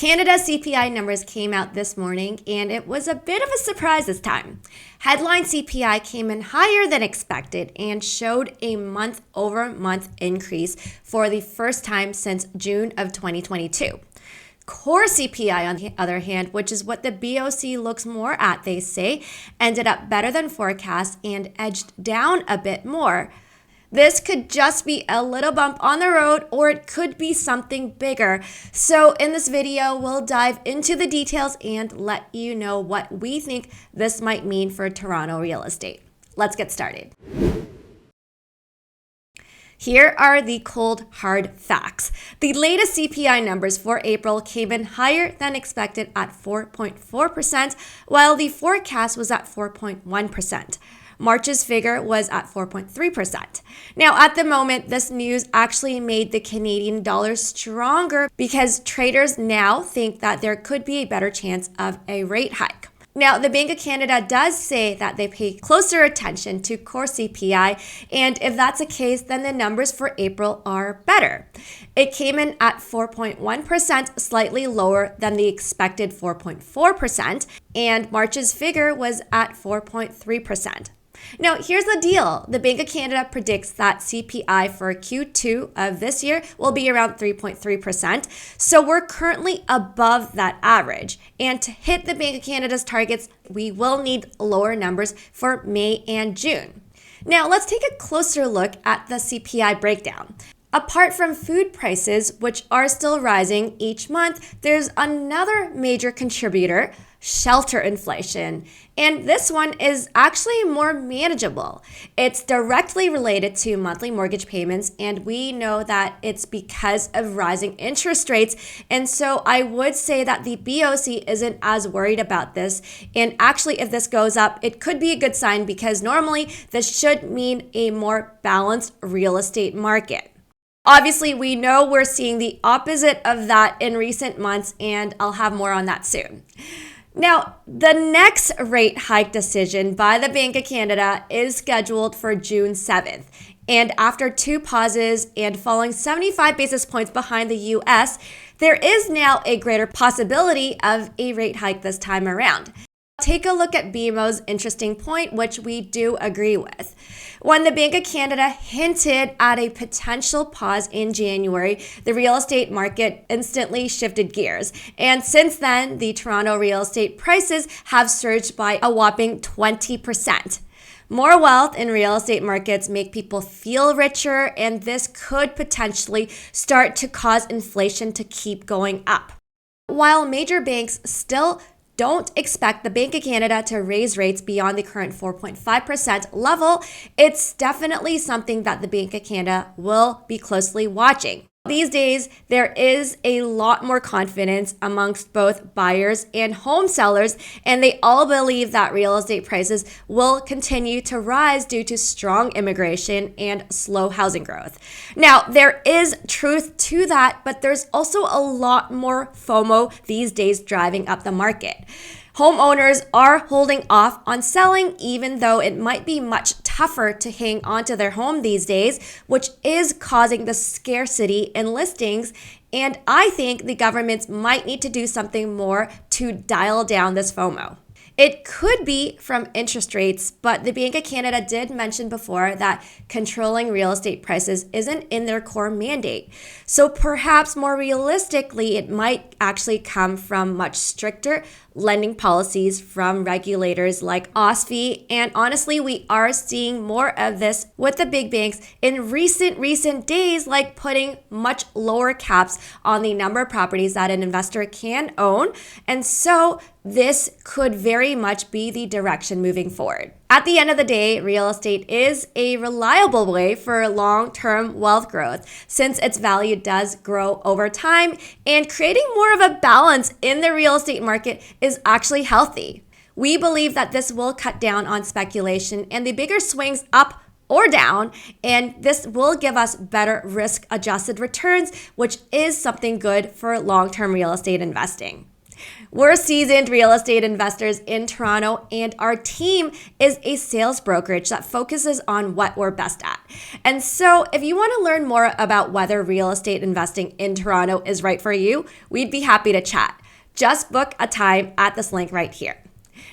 Canada's CPI numbers came out this morning, and it was a bit of a surprise this time. Headline CPI came in higher than expected and showed a month-over-month increase for the first time since June of 2022. Core CPI, on the other hand, which is what the BOC looks more at, they say, ended up better than forecast and edged down a bit more. This could just be a little bump on the road, or it could be something bigger. So in this video, we'll dive into the details and let you know what we think this might mean for Toronto real estate. Let's get started. Here are the cold, hard facts. The latest CPI numbers for April came in higher than expected at 4.4%, while the forecast was at 4.1%. March's figure was at 4.3%. Now, at the moment, this news actually made the Canadian dollar stronger because traders now think that there could be a better chance of a rate hike. Now, the Bank of Canada does say that they pay closer attention to core CPI, and if that's the case, then the numbers for April are better. It came in at 4.1%, slightly lower than the expected 4.4%, and March's figure was at 4.3%. Now, here's the deal. The Bank of Canada predicts that CPI for Q2 of this year will be around 3.3%. So we're currently above that average. And to hit the Bank of Canada's targets, we will need lower numbers for May and June. Now, let's take a closer look at the CPI breakdown. Apart from food prices, which are still rising each month, there's another major contributor, shelter inflation. And this one is actually more manageable. It's directly related to monthly mortgage payments, and we know that it's because of rising interest rates. And so I would say that the BOC isn't as worried about this. And actually, if this goes up, it could be a good sign because normally this should mean a more balanced real estate market. Obviously, we know we're seeing the opposite of that in recent months, and I'll have more on that soon. Now, the next rate hike decision by the Bank of Canada is scheduled for June 7th. And after two pauses and falling 75 basis points behind the US, there is now a greater possibility of a rate hike this time around. Take a look at BMO's interesting point, which we do agree with. When the Bank of Canada hinted at a potential pause in January, the real estate market instantly shifted gears. And since then, the Toronto real estate prices have surged by a whopping 20%. More wealth in real estate markets make people feel richer, and this could potentially start to cause inflation to keep going up. While major banks still don't expect the Bank of Canada to raise rates beyond the current 4.5% level, it's definitely something that the Bank of Canada will be closely watching. These days, there is a lot more confidence amongst both buyers and home sellers, and they all believe that real estate prices will continue to rise due to strong immigration and slow housing growth. Now, there is truth to that, but there's also a lot more FOMO these days driving up the market. Homeowners are holding off on selling, even though it might be much tougher to hang onto their home these days, which is causing the scarcity in listings. And I think the governments might need to do something more to dial down this FOMO. It could be from interest rates, but the Bank of Canada did mention before that controlling real estate prices isn't in their core mandate. So perhaps more realistically, it might actually come from much stricter lending policies from regulators like OSFI. And honestly, we are seeing more of this with the big banks in recent days, like putting much lower caps on the number of properties that an investor can own. And so this could very much be the direction moving forward. At the end of the day, real estate is a reliable way for long-term wealth growth since its value does grow over time, and creating more of a balance in the real estate market is actually healthy. We believe that this will cut down on speculation and the bigger swings up or down, and this will give us better risk-adjusted returns, which is something good for long-term real estate investing. We're seasoned real estate investors in Toronto, and our team is a sales brokerage that focuses on what we're best at. And so, if you want to learn more about whether real estate investing in Toronto is right for you, we'd be happy to chat. Just book a time at this link right here.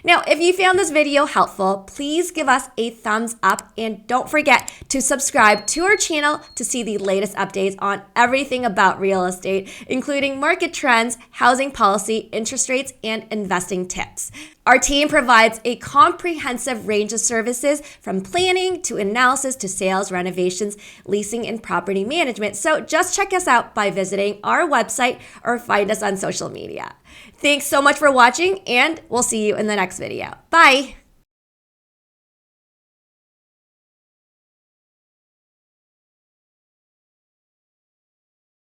Now, if you found this video helpful, please give us a thumbs up and don't forget to subscribe to our channel to see the latest updates on everything about real estate, including market trends, housing policy, interest rates, and investing tips. Our team provides a comprehensive range of services from planning to analysis to sales, renovations, leasing, and property management. So just check us out by visiting our website or find us on social media. Thanks so much for watching, and we'll see you in the next video. Bye.